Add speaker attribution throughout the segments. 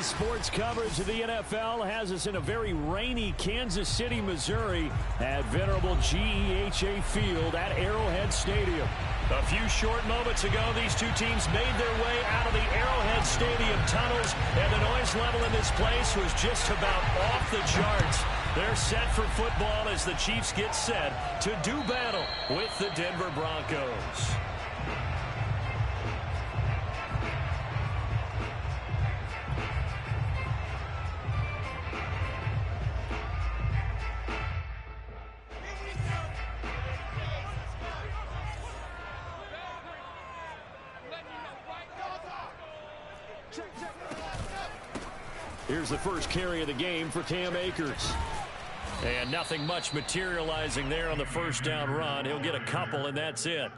Speaker 1: Sports coverage of the NFL has us in a very rainy Kansas City, Missouri at venerable GEHA Field at Arrowhead Stadium. A few short moments ago, these two teams made their way out of the Arrowhead Stadium tunnels, and the noise level in this place was just about off the charts. They're set for football as the Chiefs get set to do battle with the Denver Broncos. Here's the first carry of the game for Cam Akers. And nothing much materializing there on the first down run. He'll get a couple, and that's it.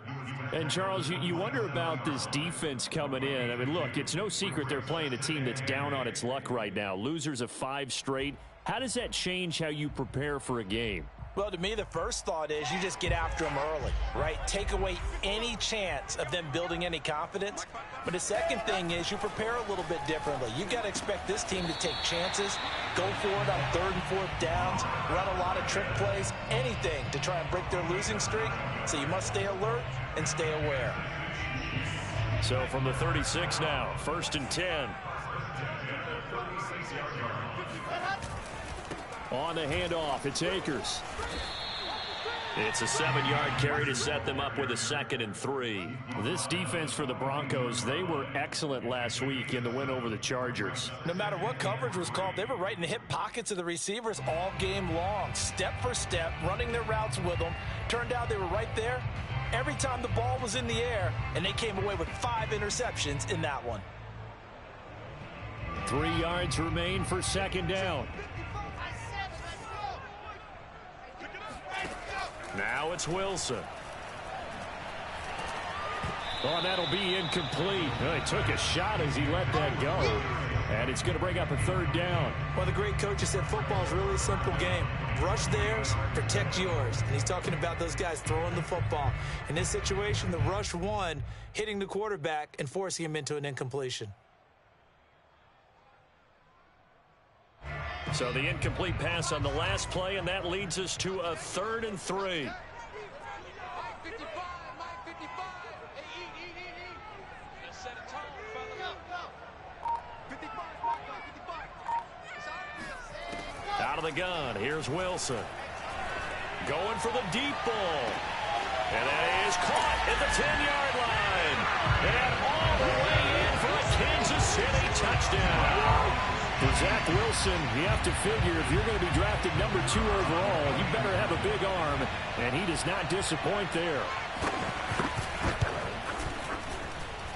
Speaker 1: And, Charles, you wonder about this defense coming in. I mean, look, it's no secret they're playing a team that's down on its luck right now. Losers of 5 straight. How does that change how you prepare for a game?
Speaker 2: Well, to me, the first thought is you just get after them early, right? Take away any chance of them building any confidence. But the second thing is you prepare a little bit differently. You've got to expect this team to take chances, go for it on 3rd and 4th downs, run a lot of trick plays, anything to try and break their losing streak. So you must stay alert and stay aware.
Speaker 1: So from the 36 now, 1st and 10. On the handoff, it's Akers. It's a 7-yard carry to set them up with a 2nd and 3. This defense for the Broncos, they were excellent last week in the win over the Chargers.
Speaker 2: No matter what coverage was called, they were right in the hip pockets of the receivers all game long. Step for step, running their routes with them. Turned out they were right there every time the ball was in the air, and they came away with 5 interceptions in that one.
Speaker 1: 3 yards remain for 2nd down. Now it's Wilson. Oh, that'll be incomplete. He took a shot as he let that go. And it's going to bring up a 3rd down.
Speaker 2: Well, the great coach said football is really a simple game. Rush theirs, protect yours. And he's talking about those guys throwing the football. In this situation, the rush won, hitting the quarterback and forcing him into an incompletion.
Speaker 1: So the incomplete pass on the last play, and that leads us to a 3rd and 3. Out of the gun, here's Wilson. Going for the deep ball. And that is caught at the 10-yard line. And all the way in for a Kansas City touchdown. For Zach Wilson, you have to figure if you're going to be drafted number 2 overall, you better have a big arm, and he does not disappoint there.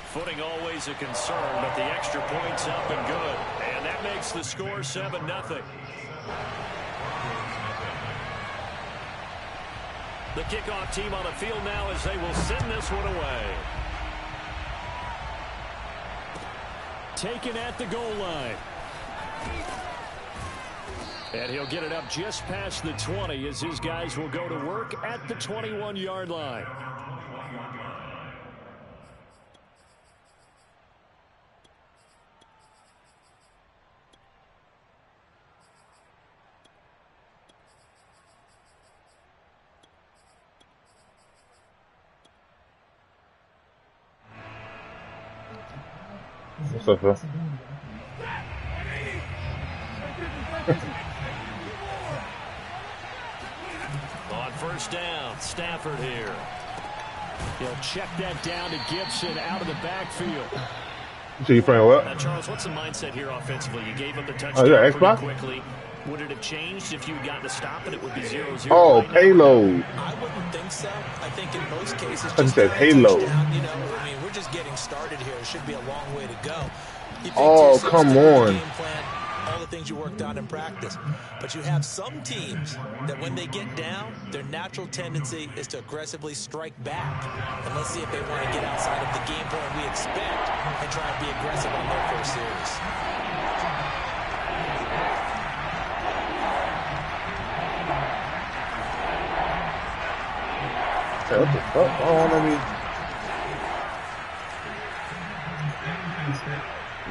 Speaker 1: Footing always a concern, but the extra point's up and good. And that makes the score 7-0. The kickoff team on the field now as they will send this one away. Taken at the goal line. And he'll get it up just past the 20 as his guys will go to work at the 21-yard line.
Speaker 3: What's up, bro?
Speaker 1: On 1st down, Stafford here. He'll check that down to Gibson out of the backfield.
Speaker 3: So you playing what?
Speaker 1: Now, Charles, what's the mindset here offensively? You gave up the touchdown pretty quickly. Would it have changed if you had gotten to stop and it would be 0-0?
Speaker 3: Oh, payload.
Speaker 2: I wouldn't think so. I think in most cases,
Speaker 3: I just said payload.
Speaker 2: You know, I mean, we're just getting started here. It should be a long way to go.
Speaker 3: Oh, come on.
Speaker 2: Game plan, all the things you worked out in practice. But you have some teams that when they get down, their natural tendency is to aggressively strike back. And let's see if they want to get outside of the game plan we expect and try and be aggressive on their first series.
Speaker 3: What the fuck? Oh, let me.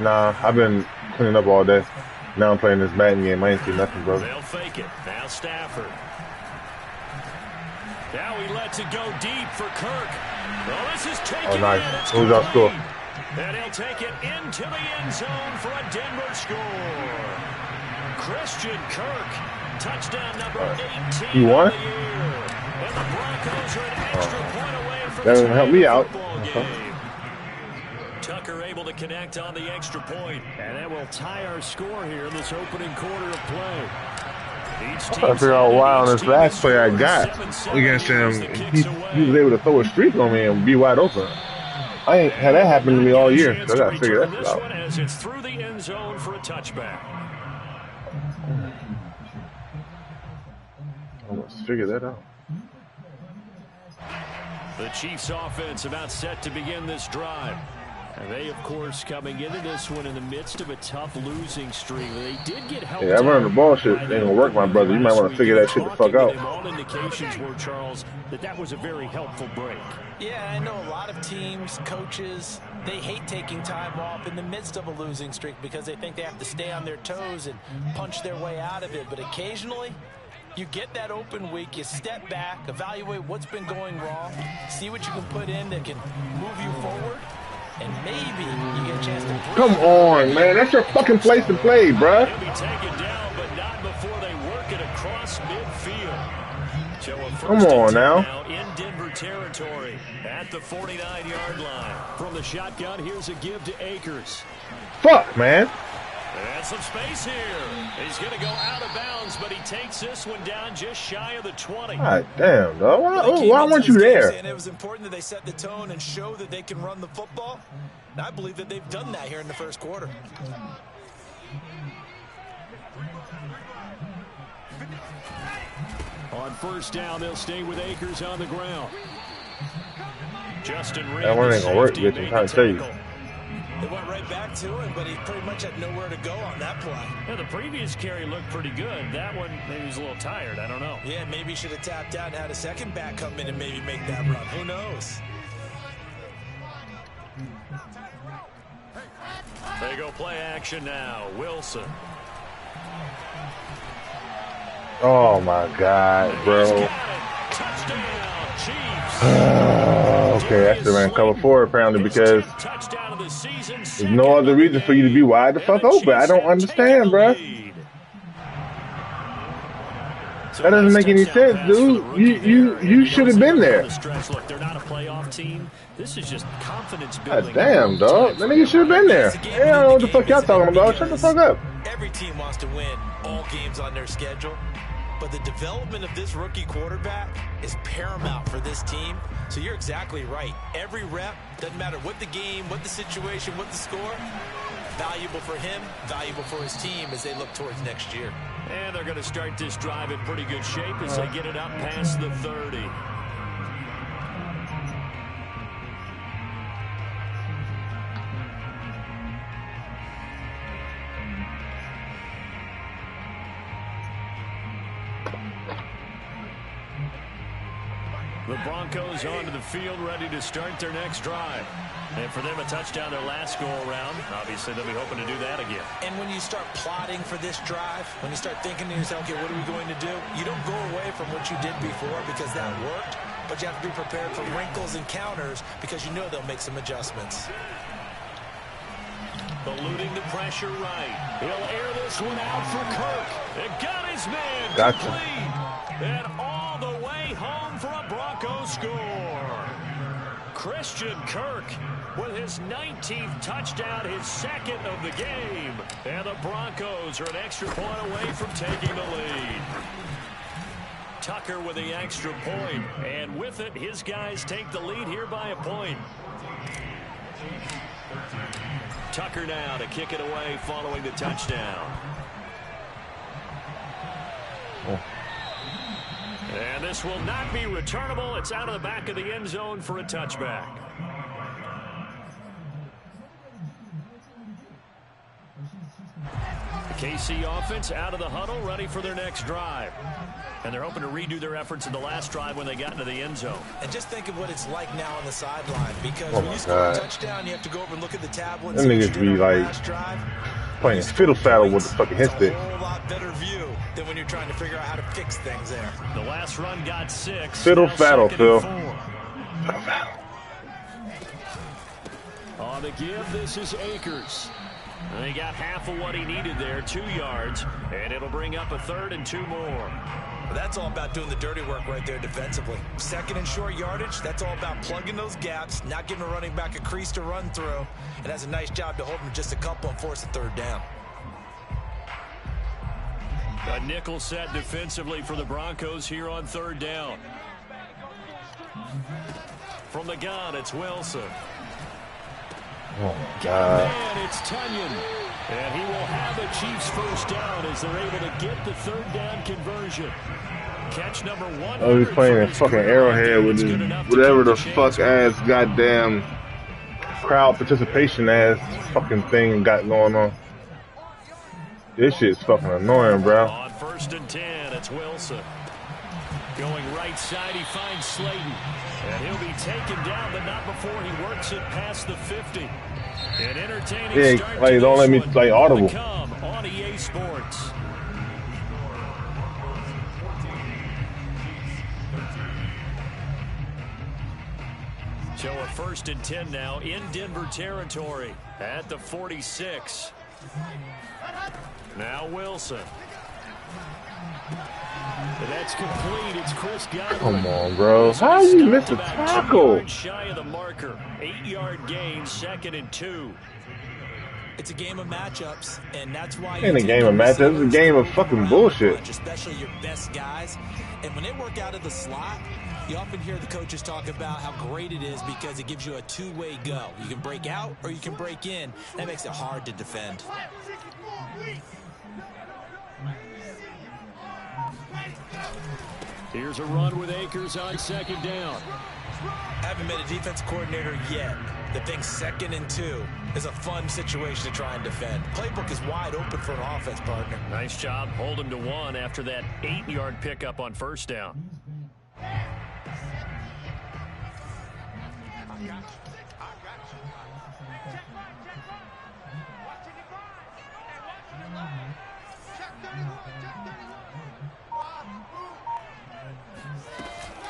Speaker 3: Nah, I've been cleaning up all day. Now I'm playing this Madden game. I ain't see nothing, bro.
Speaker 1: They'll fake it. Now Stafford. Now he lets it go deep for Kirk. Well, this is taken
Speaker 3: Oh, nice.
Speaker 1: in. It's
Speaker 3: Who's our score?
Speaker 1: And he'll take it into the end zone for a Denver score. Christian Kirk, touchdown number 18
Speaker 3: You won?
Speaker 1: of the year. And the Broncos are an extra point away from
Speaker 3: That doesn't help me out.
Speaker 1: football game. Tucker able to connect on the extra point. And that will tie our score here in this opening quarter of play.
Speaker 3: I figure out why on this last play I got against him, he was able to throw a streak on me and be wide open. I ain't had that happen to me all year, so I got to figure that out.
Speaker 1: As it's through the end zone for a touchback.
Speaker 3: Let's figure that out.
Speaker 1: The Chiefs offense about set to begin this drive. And they, of course, coming into this one in the midst of a tough losing streak. They did get help.
Speaker 3: Yeah, I running the ball shit ain't gonna work, my brother. You might want to figure that shit the fuck out.
Speaker 1: All indications were, Charles, that was a very helpful break.
Speaker 2: Yeah, I know a lot of teams, coaches, they hate taking time off in the midst of a losing streak because they think they have to stay on their toes and punch their way out of it. But occasionally, you get that open week, you step back, evaluate what's been going wrong, see what you can put in that can move you forward. And maybe you get a chance to...
Speaker 3: Come on, man. That's your fucking place to play, bruh.
Speaker 1: He'll be taken down, but not before they work it across midfield. So a
Speaker 3: Come on now.
Speaker 1: In Denver territory at the 49-yard line. From the shotgun, here's a give to Akers.
Speaker 3: Fuck, man.
Speaker 1: And some space here. He's going to go out of bounds, but he takes this one down just shy of the 20.
Speaker 3: God damn, dog. Why weren't you there?
Speaker 2: And it was important that they set the tone and show that they can run the football. And I believe that they've done that here in the first quarter.
Speaker 1: On first down, they'll stay with Akers on the ground. Justin Reed.
Speaker 3: That one ain't gonna work, bitch. I'm trying to tell you.
Speaker 2: They went right back to him, but he pretty much had nowhere to go on that play.
Speaker 1: Yeah, the previous carry looked pretty good. That one, maybe he was a little tired. I don't know.
Speaker 2: Yeah, maybe he should have tapped out and had a second back come in and maybe make that run. Who knows?
Speaker 1: They go play action now. Wilson.
Speaker 3: Oh, my God, bro.
Speaker 1: Touchdown, Chiefs.
Speaker 3: Okay, I should have ran cover 4 apparently because there's no other reason for you to be wide the fuck open. I don't understand, bro. That doesn't make any sense, dude. You should have been there.
Speaker 1: Look, they're not a playoff team. This is just confidence building.
Speaker 3: God damn, dog. That nigga should have been there. Yeah, I don't know what the fuck y'all talking about. Shut the fuck up.
Speaker 2: Every team wants to win all games on their schedule. But the development of this rookie quarterback is paramount for this team. So you're exactly right. Every rep, doesn't matter what the game, what the situation, what the score, valuable for him, valuable for his team as they look towards next year.
Speaker 1: And they're going to start this drive in pretty good shape as they get it up past the 30. The Broncos onto the field, ready to start their next drive. And for them, a touchdown their last go-around. Obviously, they'll be hoping to do that again.
Speaker 2: And when you start plotting for this drive, when you start thinking to yourself, okay, what are we going to do? You don't go away from what you did before because that worked, but you have to be prepared for wrinkles and counters because you know they'll make some adjustments.
Speaker 1: Eluding the pressure right. He'll air this one out for Kirk. It got his man.
Speaker 3: Gotcha.
Speaker 1: Complete. And all the way home for a Broncos score. Christian Kirk with his 19th touchdown, his second of the game. And the Broncos are an extra point away from taking the lead. Tucker with the extra point. And with it, his guys take the lead here by a point. Tucker now to kick it away following the touchdown.
Speaker 3: Oh.
Speaker 1: And this will not be returnable. It's out of the back of the end zone for a touchback. The KC offense out of the huddle, ready for their next drive. And they're hoping to redo their efforts in the last drive when they got into the end zone.
Speaker 2: And just think of what it's like now on the sideline. Because when you score a touchdown, you have to go over and look at the tablet.
Speaker 3: Them niggas be like, playing fiddle faddle with the fucking hit stick.
Speaker 2: A whole lot better view than when you're trying to figure out how to fix things there.
Speaker 1: The last run got 6.
Speaker 3: Fiddle faddle, Phil.
Speaker 1: On the give, this is Akers. And he got half of what he needed there, 2 yards, and it'll bring up a 3rd and 2 more.
Speaker 2: That's all about doing the dirty work right there defensively. 2nd and short yardage, that's all about plugging those gaps, not giving a running back a crease to run through, and has a nice job to hold him just a couple and force a 3rd down.
Speaker 1: A nickel set defensively for the Broncos here on 3rd down. From the gun, it's Wilson.
Speaker 3: Oh, my God.
Speaker 1: Man, it's Tunyon. And he will have the Chiefs first down as they're able to get the 3rd down conversion. Catch number 1.
Speaker 3: Oh, he's playing in fucking Arrowhead with his whatever the fuck ass goddamn crowd participation ass fucking thing got going on. This shit's fucking annoying, bro.
Speaker 1: On 1st and 10, it's Wilson. Going right side, he finds Slayton. And he'll be taken down, but not before he works it past the 50. An entertaining start
Speaker 3: like, don't let me play audible.
Speaker 1: On EA Sports. So a 1st and 10 now in Denver territory at the 46. Now Wilson. And that's complete. It's Chris Godwin.
Speaker 3: Come on, bro. How you miss a tackle?
Speaker 1: Shy of the marker. 8-yard gain, 2nd and 2.
Speaker 2: It's a game of matchups, and that's why.
Speaker 3: It ain't a game of matchups. It's a game of fucking bullshit.
Speaker 2: Especially your best guys, and when they work out of the slot, you often hear the coaches talk about how great it is because it gives you a two-way go. You can break out or you can break in. That makes it hard to defend.
Speaker 1: Here's a run with Akers on 2nd down.
Speaker 2: Haven't met a defense coordinator yet that thinks 2nd and 2 is a fun situation to try and defend. Playbook is wide open for an offense partner.
Speaker 1: Nice job. Hold him to 1 after that 8-yard pickup on 1st down.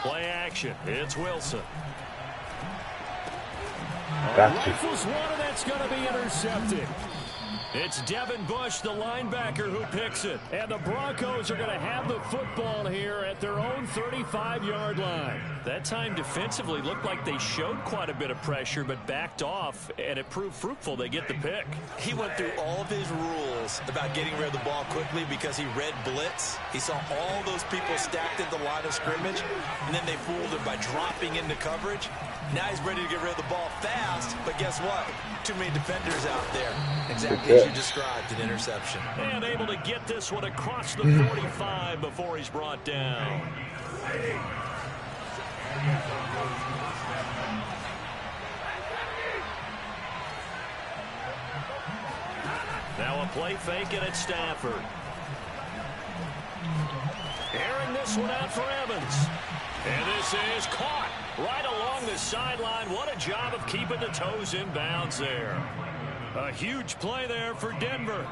Speaker 1: Play action. It's Wilson.
Speaker 3: Gotcha.
Speaker 1: Rifles one, and that's going to be intercepted. It's Devin Bush, the linebacker, who picks it. And the Broncos are going to have the football here at their own 35-yard line. That time defensively looked like they showed quite a bit of pressure but backed off, and it proved fruitful. They get the pick.
Speaker 2: He went through all of his rules about getting rid of the ball quickly because he read blitz. He saw all those people stacked at the line of scrimmage, and then they fooled him by dropping into coverage. Now he's ready to get rid of the ball fast, but guess what? Too many defenders out there. Exactly as you described, an interception.
Speaker 1: And able to get this one across the 45 before he's brought down. Now a play fake, and it's Stafford. Airing this one out for Evans. And this is caught right along the sideline. What a job of keeping the toes in bounds there. A huge play there for Denver.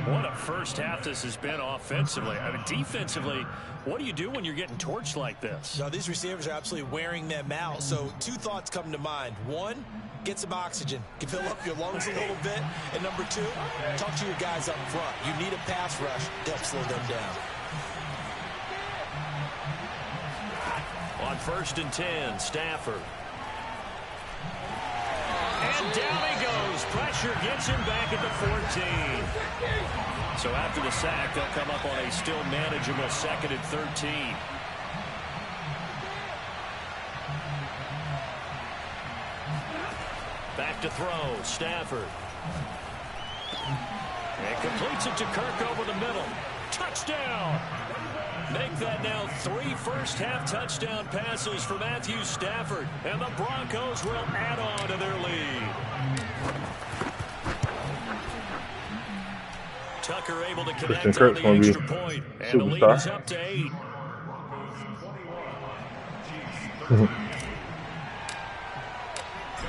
Speaker 1: What a first half this has been offensively. I mean, defensively, what do you do when you're getting torched like this?
Speaker 2: No, these receivers are absolutely wearing them out. So 2 thoughts come to mind. 1, get some oxygen. Can fill up your lungs a little bit. And number 2, talk to your guys up front. You need a pass rush to help slow them down.
Speaker 1: On 1st and 10, Stafford. And down he goes. Pressure gets him back at the 14. So after the sack, they'll come up on a still manageable 2nd and 13. Back to throw, Stafford. And completes it to Kirk over the middle. Touchdown! Make that now 3 first-half touchdown passes for Matthew Stafford. And the Broncos will add on to their lead. Tucker able to connect on the extra point. And the lead is up to 8.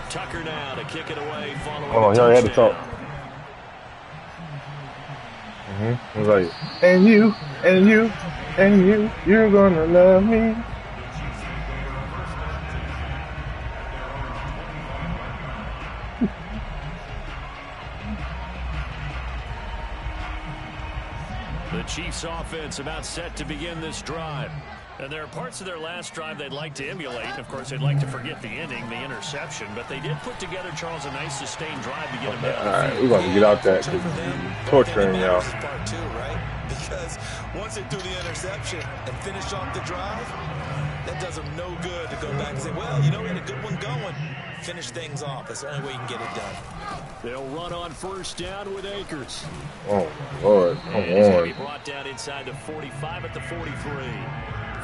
Speaker 1: Tucker now to kick it away following the touchdown.
Speaker 3: It was like, and you, you're gonna love me.
Speaker 1: The Chiefs offense about set to begin this drive. And there are parts of their last drive they'd like to emulate. Of course, they'd like to forget the inning, the interception. But they did put together, Charles, a nice sustained drive to get them down.
Speaker 3: All right, we're going to get out that. Torturing y'all.
Speaker 2: Part two, right? Because once they do the interception and finish off the drive, that does them no good to go back and say, well, you know, we had a good one going. Finish things off. That's the only way you can get it done.
Speaker 1: They'll run on first down with Akers.
Speaker 3: Oh, Lord. Come on.
Speaker 1: He's going to be brought down inside the 45 at the 43.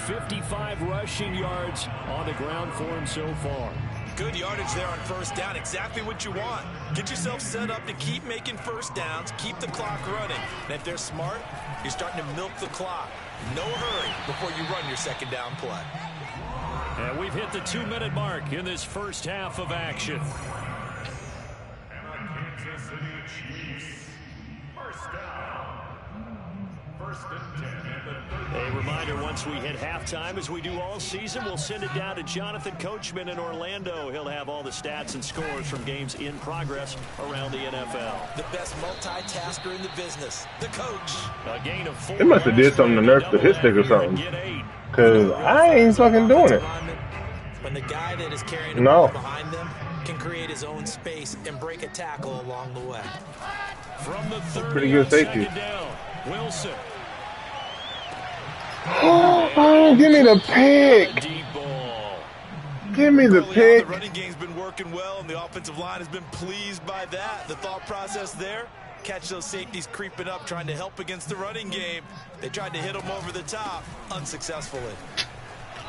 Speaker 1: 55 rushing yards on the ground for him so far.
Speaker 2: Good yardage there on first down. Exactly what you want. Get yourself set up to keep making first downs, keep the clock running. And if they're smart, you're starting to milk the clock. No hurry before you run your second down play.
Speaker 1: And we've hit the 2-minute mark in this first half of action. A reminder, once we hit halftime, as we do all season, we'll send it down to Jonathan Coachman in Orlando. He'll have all the stats and scores from games in progress around the NFL.
Speaker 2: The best multitasker in the business, the coach.
Speaker 1: A gain of 4.
Speaker 3: They must have did something to nerf the hit stick or something. Because I ain't fucking doing it.
Speaker 2: When the guy that is carrying the ball behind them can create his own space and break a tackle along the way.
Speaker 1: From the 30,
Speaker 3: pretty good safety.
Speaker 1: Down, Wilson.
Speaker 3: Oh, give me the pick. Give me the pick.
Speaker 2: The running game's been working well, and the offensive line has been pleased by that. The thought process there, catch those safeties creeping up, trying to help against the running game. They tried to hit them over the top, unsuccessfully.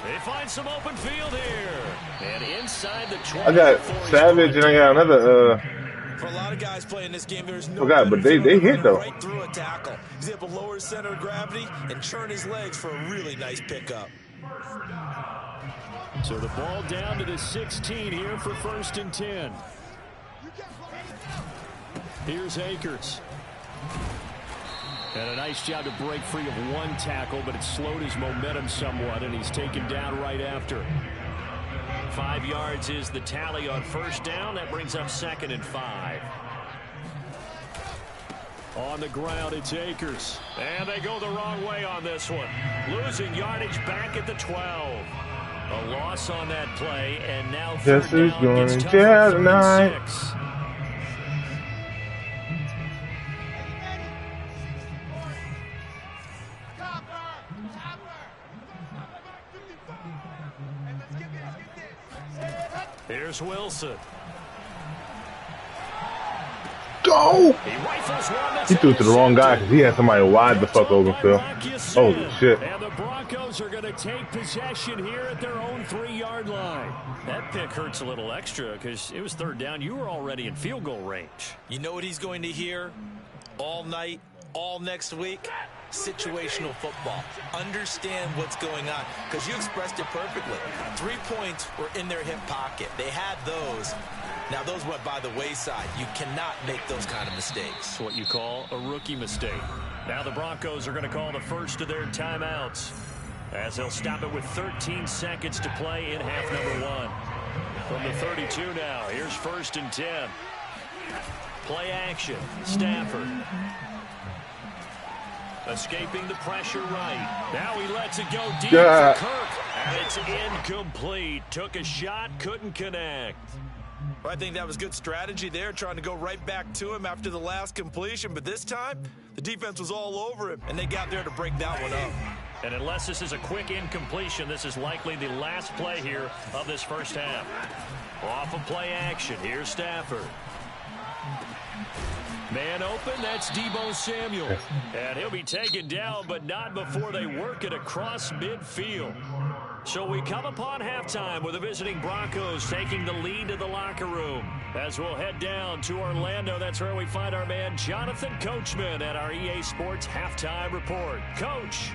Speaker 1: They find some open field here. And inside the 20.
Speaker 3: I got Savage, and I got another,
Speaker 2: For a lot of guys playing this game, there's no
Speaker 3: forgot, but they hit though.
Speaker 2: Right through a tackle. He's able to lower his center of gravity and churn his legs for a really nice pickup.
Speaker 1: So the ball down to the 16 here for 1st and 10. Here's Akers. And a nice job to break free of one tackle, but it slowed his momentum somewhat, and he's taken down right after. 5 yards is the tally on first down. That brings up 2nd and 5. On the ground, it's Akers. And they go the wrong way on this one. Losing yardage back at the 12. A loss on that play, and now
Speaker 3: this is going down tonight.
Speaker 1: Here's Wilson.
Speaker 3: Go! He threw it to the wrong guy because he had somebody wide the fuck open, Phil. Holy shit.
Speaker 1: And the Broncos are going to take possession here at their own 3-yard line. That pick hurts a little extra because it was 3rd down. You were already in field goal range.
Speaker 2: You know what he's going to hear all night, all next week? Situational football. Understand what's going on, because you expressed it perfectly. 3 points were in their hip pocket. They had those. Now those went by the wayside. You cannot make those kind of mistakes.
Speaker 1: It's what you call a rookie mistake. Now the Broncos are going to call the first of their timeouts, as they'll stop it with 13 seconds to play in half number 1. From the 32 now, here's 1st and 10. Play action. Stafford. Escaping the pressure right. Now he lets it go deep for Kirk. And it's incomplete. Took a shot, couldn't connect.
Speaker 2: I think that was good strategy there, trying to go right back to him after the last completion. But this time, the defense was all over him, and they got there to break that one up.
Speaker 1: And unless this is a quick incompletion, this is likely the last play here of this first half. Off of play action, here's Stafford. Man open, that's Deebo Samuel. And he'll be taken down, but not before they work it across midfield. So we come upon halftime with the visiting Broncos taking the lead to the locker room. As we'll head down to Orlando, that's where we find our man Jonathan Coachman at our EA Sports Halftime Report. Coach.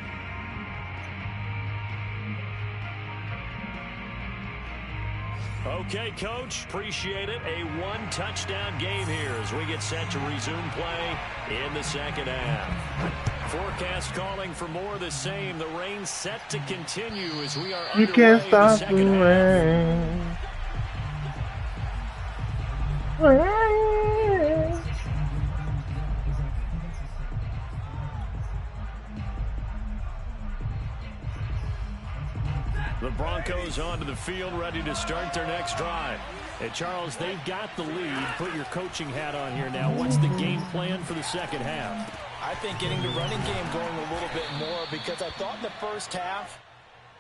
Speaker 1: Okay, Coach, appreciate it. A one-touchdown game here as we get set to resume play in the second half. Forecast calling for more of the same. The rain set to continue as we are underway in the second half. The Broncos onto the field, ready to start their next drive. And Charles, they've got the lead. Put your coaching hat on here now. What's the game plan for the second half?
Speaker 2: I think getting the running game going a little bit more, because I thought in the first half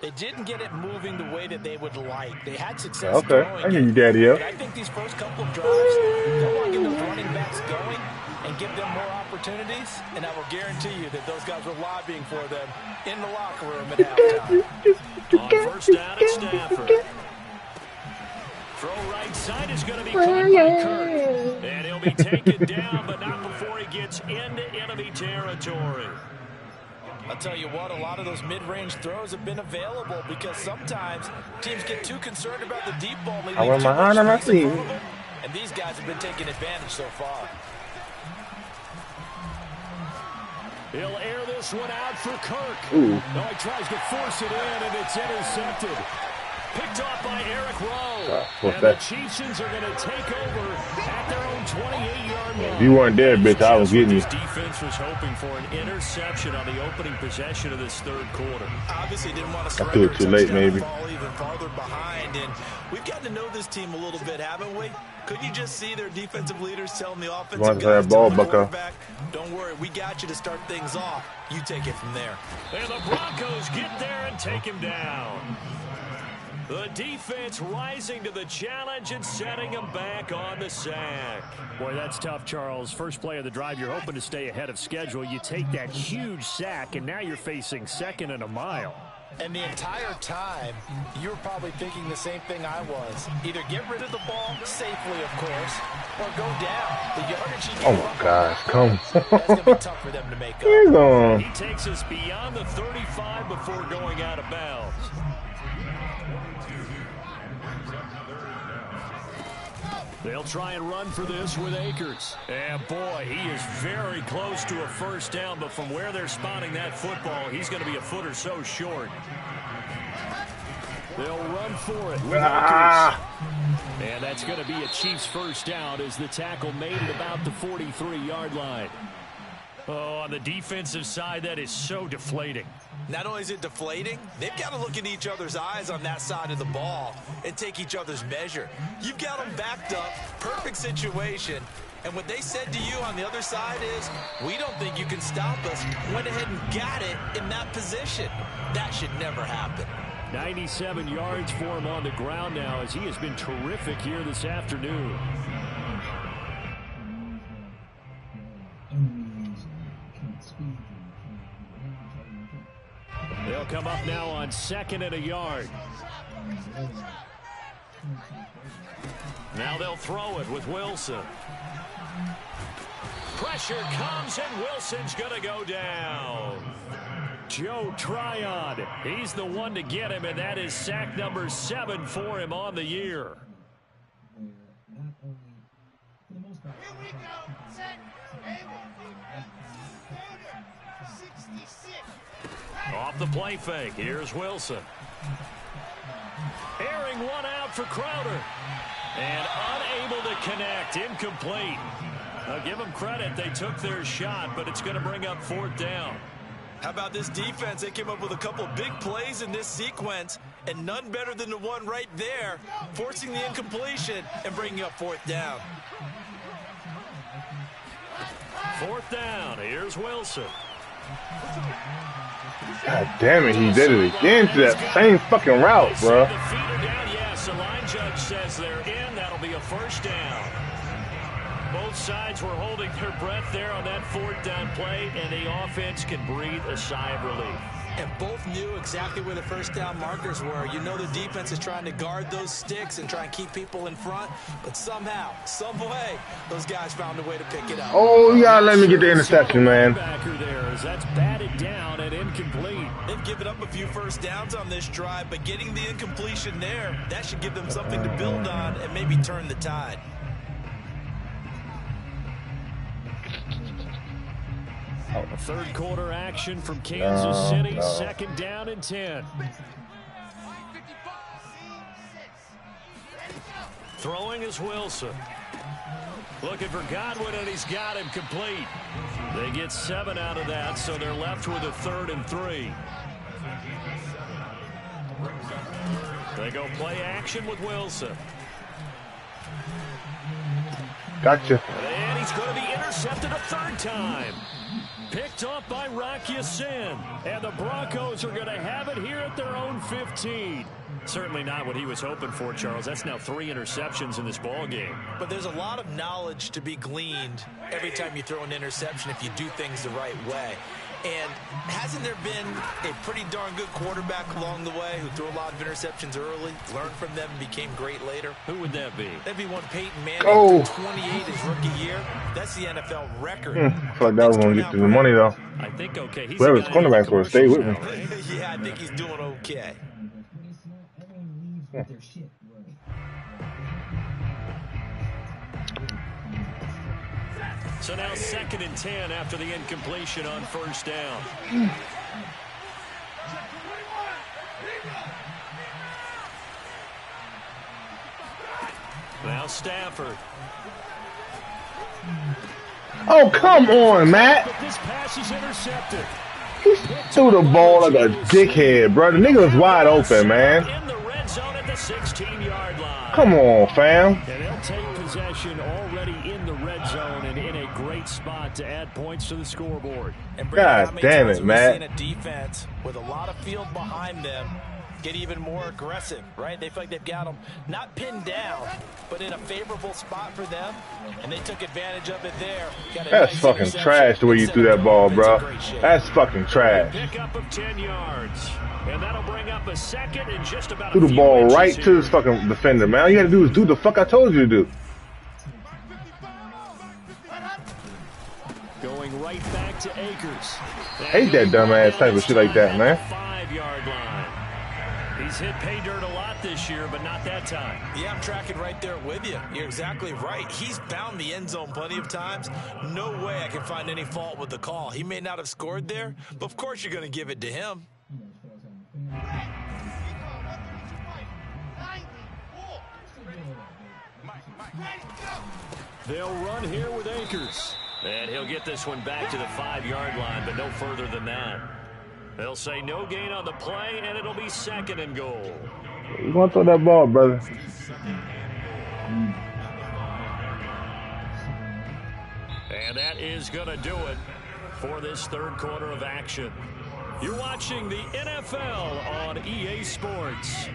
Speaker 2: they didn't get it moving the way that they would like. They had success
Speaker 3: throwing I hear you, Daddy.
Speaker 2: But I think these first couple of drives, they want to get those running backs going and give them more opportunities, and I will guarantee you that those guys were lobbying for them in the locker room at halftime.
Speaker 1: On first down, it's Stafford. Throw right side is going to be caught by Kirk. And he'll be taken down, but not before he gets into enemy territory.
Speaker 2: I'll tell you what, a lot of those mid-range throws have been available because sometimes teams get too concerned about the deep ball.
Speaker 3: I want my hand on my sleeve.
Speaker 2: And these guys have been taking advantage so far.
Speaker 1: He'll air this one out for Kirk.
Speaker 3: Ooh.
Speaker 1: No, he tries to force it in, and it's intercepted. Picked off by Eric Rowe. And the Chiefs are going to take over at their own 28-yard line.
Speaker 3: If you weren't there, bitch, I was getting you.
Speaker 1: This defense was hoping for an interception on the opening possession of this third quarter.
Speaker 2: Obviously didn't want to
Speaker 3: I threw it too late, maybe.
Speaker 2: Fall even farther behind, and we've gotten to know this team a little bit, haven't we? Could you just see their defensive leaders telling the offensive guys,
Speaker 3: ball, Bucko.
Speaker 2: Don't worry, we got you to start things off. You take it from there.
Speaker 1: And the Broncos get there and take him down. The defense rising to the challenge and setting him back on the sack. Boy, that's tough, Charles. First play of the drive, you're hoping to stay ahead of schedule. You take that huge sack, and now you're facing second and a mile.
Speaker 2: And the entire time, you were probably thinking the same thing I was. Either get rid of the ball safely, of course, or go down. The yardage he
Speaker 3: oh, my gosh. Come
Speaker 2: That's going to be tough for them to make up.
Speaker 1: He takes us beyond the 35 before going out of bounds. They'll try and run for this with Akers. And, boy, he is very close to a first down, but from where they're spotting that football, he's going to be a foot or so short. They'll run for it with Akers. And that's going to be a Chiefs first down as the tackle made at about the 43-yard line. Oh, on the defensive side, that is so deflating.
Speaker 2: Not only is it deflating, they've got to look in each other's eyes on that side of the ball and take each other's measure. You've got them backed up, perfect situation, and what they said to you on the other side is, we don't think you can stop us. Went ahead and got it in that position. That should never happen.
Speaker 1: 97 yards for him on the ground now as he has been terrific here this afternoon. They'll come up now on second and a yard. Now they'll throw it with Wilson. Pressure comes, and Wilson's going to go down. Joe Tryon, he's the one to get him, and that is sack number 7 for him on the year. Off the play fake, here's Wilson. Airing one out for Crowder. And unable to connect, incomplete. Now give them credit, they took their shot, but it's going to bring up fourth down.
Speaker 2: How about this defense? They came up with a couple big plays in this sequence, and none better than the one right there, forcing the incompletion and bringing up fourth down.
Speaker 1: Fourth down, here's Wilson.
Speaker 3: God damn it, he did it again to that same fucking route, bro.
Speaker 1: The feet are down, yes, the line judge says they're in. That'll be a first down. Both sides were holding their breath there on that fourth down play, and the offense can breathe a sigh of relief.
Speaker 2: And both knew exactly where the first down markers were. You know the defense is trying to guard those sticks and try and keep people in front. But somehow, some way, those guys found a way to pick it up.
Speaker 3: Oh, you gotta let me get the interception, man.
Speaker 1: That's batted down and incomplete.
Speaker 2: They've given up a few first downs on this drive, but getting the incompletion there, that should give them something to build on and maybe turn the tide.
Speaker 1: Third quarter action from Kansas City, second down and 10. Throwing is Wilson. Looking for Godwin, and he's got him complete. They get 7 out of that, so they're left with a 3rd and 3. They go play action with Wilson.
Speaker 3: Gotcha.
Speaker 1: And he's going to be intercepted a 3rd time. Picked off by Rocky Sin. And the Broncos are going to have it here at their own 15. Certainly not what he was hoping for, Charles. That's now 3 interceptions in this ball game.
Speaker 2: But there's a lot of knowledge to be gleaned every time you throw an interception if you do things the right way. And hasn't there been a pretty darn good quarterback along the way who threw a lot of interceptions early, learned from them, and became great later?
Speaker 1: Who would that be?
Speaker 2: That'd be one Peyton Manning, 28 his rookie year. That's the NFL record.
Speaker 3: I feel like that was going to get you the money, though.
Speaker 1: I think, okay. He's
Speaker 3: whoever's cornerbacks will stay with me.
Speaker 2: Yeah, I think he's doing okay.
Speaker 1: So now 2nd and 10 after the incompletion on first down. Now Stafford.
Speaker 3: Oh, come on, Matt.
Speaker 1: But this pass is intercepted.
Speaker 3: He threw the ball like a dickhead, bro. The nigga was wide open, man.
Speaker 1: In the red zone at the 16-yard line.
Speaker 3: Come on, fam.
Speaker 1: And they'll take possession already in the red zone and in a great spot to add points to the scoreboard.
Speaker 2: And
Speaker 3: God damn it, Matt.
Speaker 2: A defense with a lot of field behind them get even more aggressive, right? They feel like they've got them not pinned down, but in a favorable spot for them, and they took advantage of it there.
Speaker 3: That's fucking trash the way you threw that ball, bro. That's fucking trash.
Speaker 1: Pickup of 10 yards, and that'll bring up a 2nd and just about
Speaker 3: threw the ball right to this fucking defender, man. All you had to do is do the fuck I told you to do.
Speaker 1: Going right back to Akers.
Speaker 3: Hate that dumbass type of shit like that, man.
Speaker 1: 5-yard line. He's hit pay dirt a lot this year, but not that time.
Speaker 2: Yeah, I'm tracking right there with you. You're exactly right. He's found the end zone plenty of times. No way I can find any fault with the call. He may not have scored there, but of course you're going to give it to him.
Speaker 1: They'll run here with Akers. And he'll get this one back to the 5-yard line, but no further than that. They'll say no gain on the play, and it'll be 2nd and goal.
Speaker 3: You want to throw that ball, brother.
Speaker 1: And that is going to do it for this 3rd quarter of action. You're watching the NFL on EA Sports.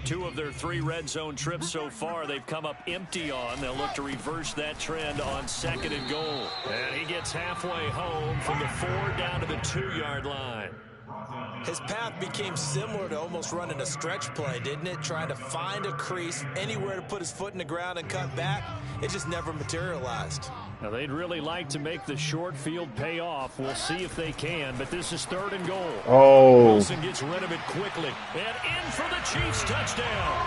Speaker 1: 2 of their 3 red zone trips so far they've come up empty on. They'll look to reverse that trend on 2nd and goal. And he gets halfway home from the 4 down to the 2-yard line.
Speaker 2: His path became similar to almost running a stretch play, didn't it? Trying to find a crease, anywhere to put his foot in the ground and cut back. It just never materialized.
Speaker 1: Now, they'd really like to make the short field pay off. We'll see if they can, but this is 3rd and goal.
Speaker 3: Oh.
Speaker 1: Wilson gets rid of it quickly. And in for the Chiefs touchdown.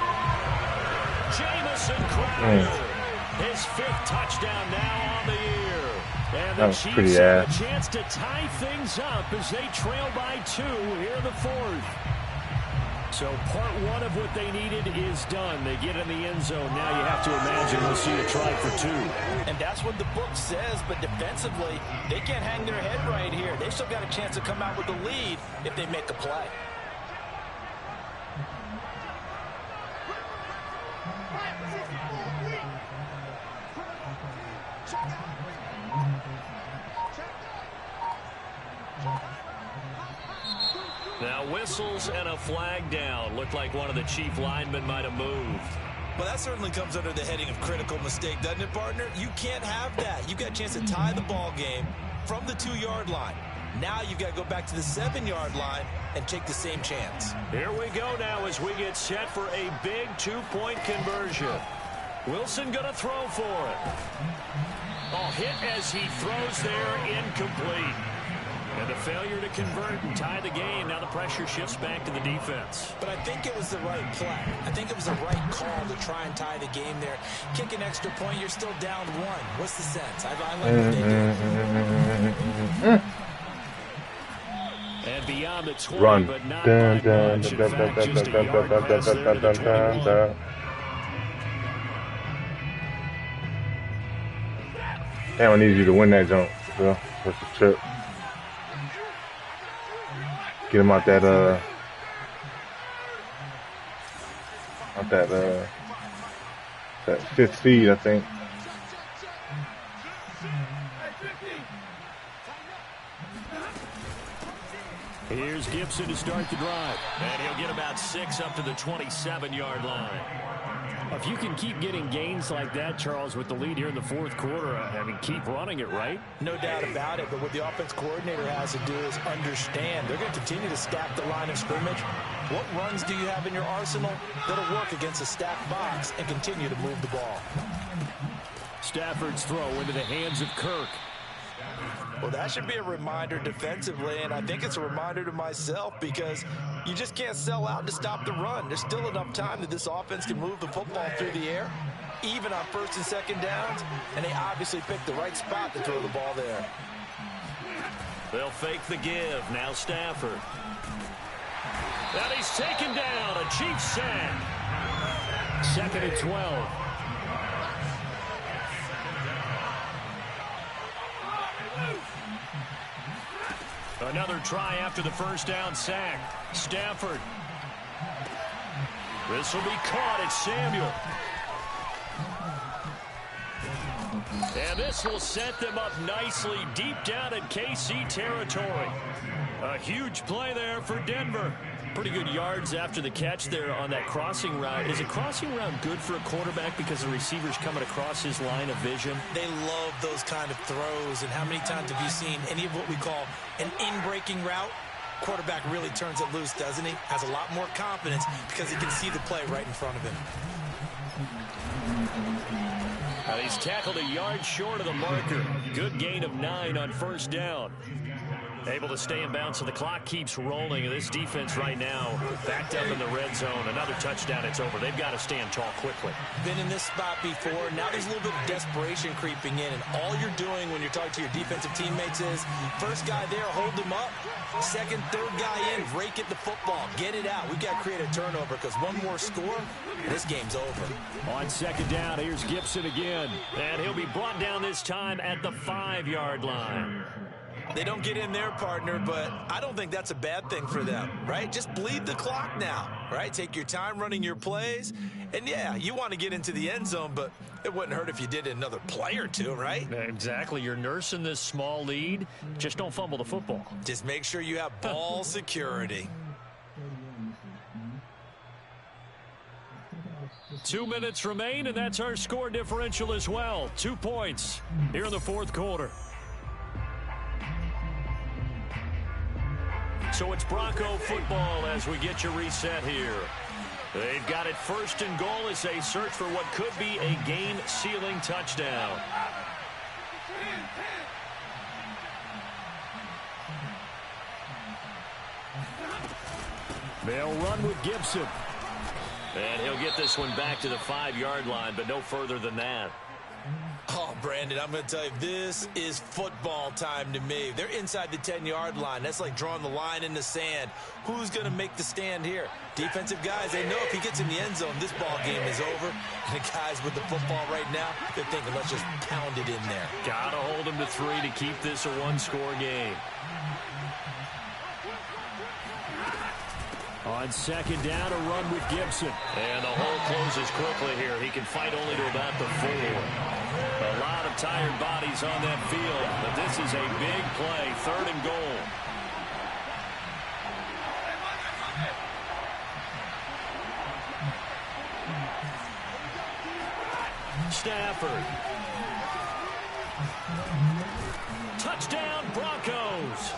Speaker 1: Jamison Crowder. His 5th touchdown now on the year. And the Chiefs have a chance to tie things up as they trail by 2 here in the 4th. So part 1 of what they needed is done. They get in the end zone. Now you have to imagine we'll see a try for 2.
Speaker 2: And that's what the book says, but defensively, they can't hang their head right here. They've still got a chance to come out with the lead if they make a play.
Speaker 1: Now whistles and a flag down. Looked like one of the Chief linemen might have moved.
Speaker 2: Well, that certainly comes under the heading of critical mistake, doesn't it, partner? You can't have that. You got a chance to tie the ball game from the 2-yard line. Now you've got to go back to the 7-yard line and take the same chance.
Speaker 1: Here we go now as we get set for a big 2-point conversion. Wilson going to throw for it. Oh, hit as he throws there, incomplete. And a failure to convert and tie the game. Now the pressure shifts back to the defense.
Speaker 2: But I think it was the right play. I think it was the right call to try and tie the game there. Kick an extra point, you're still down 1. What's the sense? I like what they did.
Speaker 1: And beyond the 20,
Speaker 3: Run.
Speaker 1: but not by much. In fact, just a yard pass there to the 21.
Speaker 3: Damn, I need you to win that jump. So, what's the trip? Get him out that, that 5th speed, I think.
Speaker 1: Here's Gibson to start the drive. And he'll get about 6 up to the 27-yard line. If you can keep getting gains like that, Charles, with the lead here in the 4th quarter, I mean, keep running it, right?
Speaker 2: No doubt about it, but what the offense coordinator has to do is understand they're going to continue to stack the line of scrimmage. What runs do you have in your arsenal that'll work against a stacked box and continue to move the ball?
Speaker 1: Stafford's throw into the hands of Kirk.
Speaker 2: Well, that should be a reminder defensively, and I think it's a reminder to myself because you just can't sell out to stop the run. There's still enough time that this offense can move the football through the air, even on 1st and 2nd downs, and they obviously picked the right spot to throw the ball there.
Speaker 1: They'll fake the give. Now Stafford. And he's taken down. A Chiefs sack. 2nd and 12. Another try after the 1st down sack. Stafford. This will be caught. It's Samuel. And this will set them up nicely deep down in KC territory. A huge play there for Denver. Pretty good yards after the catch there on that crossing route. Is a crossing route good for a quarterback because the receiver's coming across his line of vision?
Speaker 2: They love those kind of throws. And how many times have you seen any of what we call an in-breaking route? Quarterback really turns it loose, doesn't he? Has a lot more confidence because he can see the play right in front of him.
Speaker 1: He's tackled a yard short of the marker. Good gain of 9 on 1st down. Able to stay in bounds, so the clock keeps rolling. And this defense right now backed up in the red zone. Another touchdown, it's over. They've got to stand tall quickly.
Speaker 2: Been in this spot before. Now there's a little bit of desperation creeping in. And all you're doing when you're talking to your defensive teammates is, first guy there, hold him up. 2nd, 3rd guy in, rake at the football. Get it out. We've got to create a turnover because one more score, this game's over.
Speaker 1: On 2nd down, here's Gibson again. And he'll be brought down this time at the 5-yard line.
Speaker 2: They don't get in their partner, but I don't think that's a bad thing for them, right? Just bleed the clock now, right? Take your time running your plays. And, yeah, you want to get into the end zone, but it wouldn't hurt if you did another play or two, right?
Speaker 1: Exactly. You're nursing this small lead. Just don't fumble the football.
Speaker 2: Just make sure you have ball security.
Speaker 1: 2 minutes remain, and that's our score differential as well. 2 points here in the 4th quarter. So it's Bronco football as we get you reset here. They've got it 1st and goal as they search for what could be a game-sealing touchdown. They'll run with Gibson. And he'll get this one back to the 5-yard line, but no further than that.
Speaker 2: Oh, Brandon, I'm going to tell you, this is football time to me. They're inside the 10-yard line. That's like drawing the line in the sand. Who's going to make the stand here? Defensive guys, they know if he gets in the end zone, this ball game is over. And the guys with the football right now, they're thinking, let's just pound it in there.
Speaker 1: Got to hold them to 3 to keep this a 1-score game. On 2nd down, a run with Gibson. And the hole closes quickly here. He can fight only to about the 4. A lot of tired bodies on that field, but this is a big play. 3rd and goal. Stafford. Touchdown, Broncos.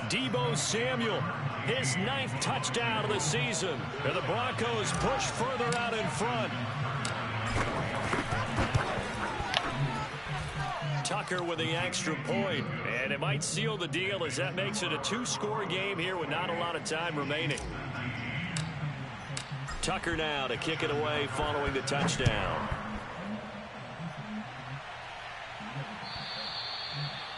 Speaker 1: Deebo Samuel, his 9th touchdown of the season. And the Broncos push further out in front. Tucker with the extra point, and it might seal the deal as that makes it a 2-score game here with not a lot of time remaining. Tucker now to kick it away following the touchdown.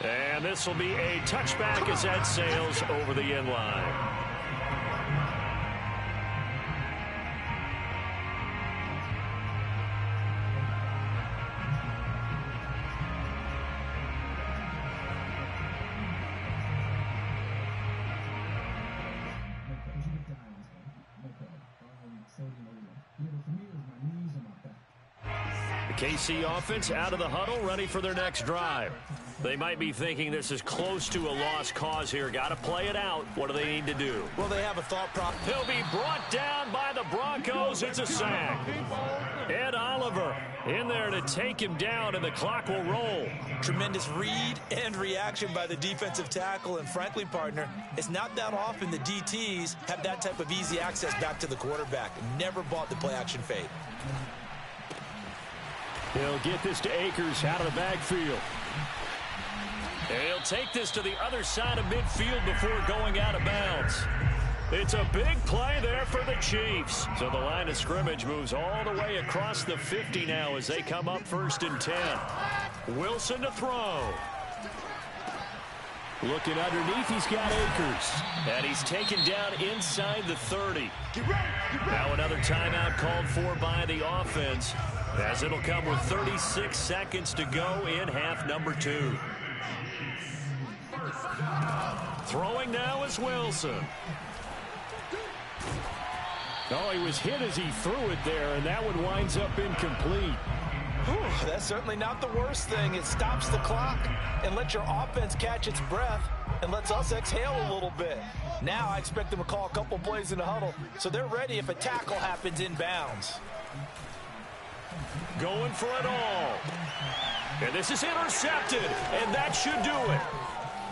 Speaker 1: And this will be a touchback as that sails over the end line. The KC offense out of the huddle, ready for their next drive. They might be thinking this is close to a lost cause here. Got to play it out. What do they need to do?
Speaker 2: Well, they have a thought process.
Speaker 1: He'll be brought down by the Broncos. It's a sack. Ed Oliver in there to take him down, and the clock will roll.
Speaker 2: Tremendous read and reaction by the defensive tackle. And frankly, partner, it's not that often the DTs have that type of easy access back to the quarterback. Never bought the play-action fade.
Speaker 1: He'll get this to Akers out of the backfield. And he'll take this to the other side of midfield before going out of bounds. It's a big play there for the Chiefs. So the line of scrimmage moves all the way across the 50 now as they come up 1st and 10. Wilson to throw. Looking underneath, he's got Akers. And he's taken down inside the 30. Now another timeout called for by the offense, as it'll come with 36 seconds to go in half number 2. Throwing now is Wilson. Oh, he was hit as he threw it there, and that one winds up incomplete.
Speaker 2: Whew, that's certainly not the worst thing. It stops the clock and lets your offense catch its breath and lets us exhale a little bit. Now I expect them to call a couple plays in the huddle, so they're ready if a tackle happens inbounds.
Speaker 1: Going for it all. And this is intercepted, and that should do it.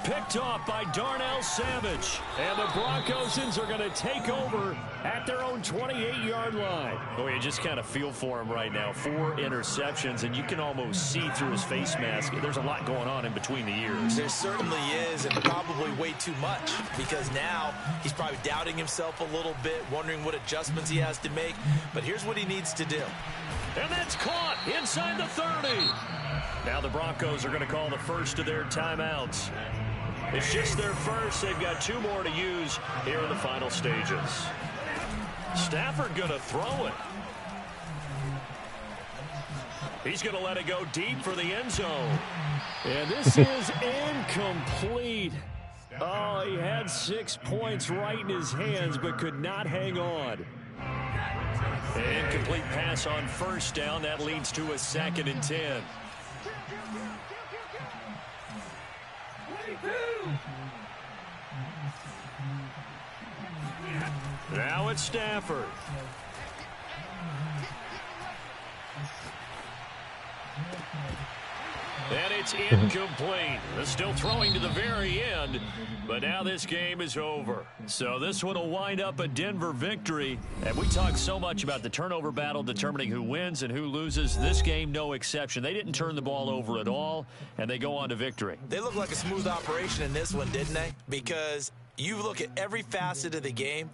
Speaker 1: Picked off by Darnell Savage. And the Broncosians are going to take over at their own 28-yard line. Oh, you just kind of feel for him right now. 4 interceptions, and you can almost see through his face mask. There's a lot going on in between the ears.
Speaker 2: There certainly is, and probably way too much, because now he's probably doubting himself a little bit, wondering what adjustments he has to make. But here's what he needs to do.
Speaker 1: And that's caught inside the 30. Now the Broncos are going to call the first of their timeouts. It's just their first. They've got 2 more to use here in the final stages. Stafford going to throw it. He's going to let it go deep for the end zone. And this is incomplete. Oh, he had 6 points right in his hands, but could not hang on. An incomplete pass on 1st down. That leads to a 2nd and 10. Now it's Stafford. And it's incomplete. They're still throwing to the very end, but now this game is over. So this one will wind up a Denver victory. And we talk so much about the turnover battle determining who wins and who loses. This game, no exception. They didn't turn the ball over at all, and they go on to victory.
Speaker 2: They look like a smooth operation in this one, didn't they? Because you look at every facet of the game,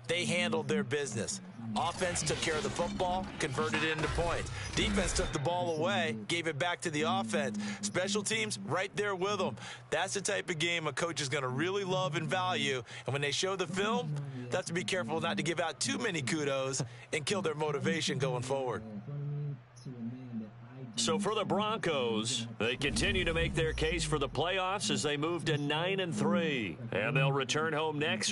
Speaker 2: they handled their business. Offense took care of the football, converted it into points. Defense took the ball away, gave it back to the offense. Special teams, right there with them. That's the type of game a coach is going to really love and value. And when they show the film, they have to be careful not to give out too many kudos and kill their motivation going forward.
Speaker 1: So for the Broncos, they continue to make their case for the playoffs as they move to 9-3. And they'll return home next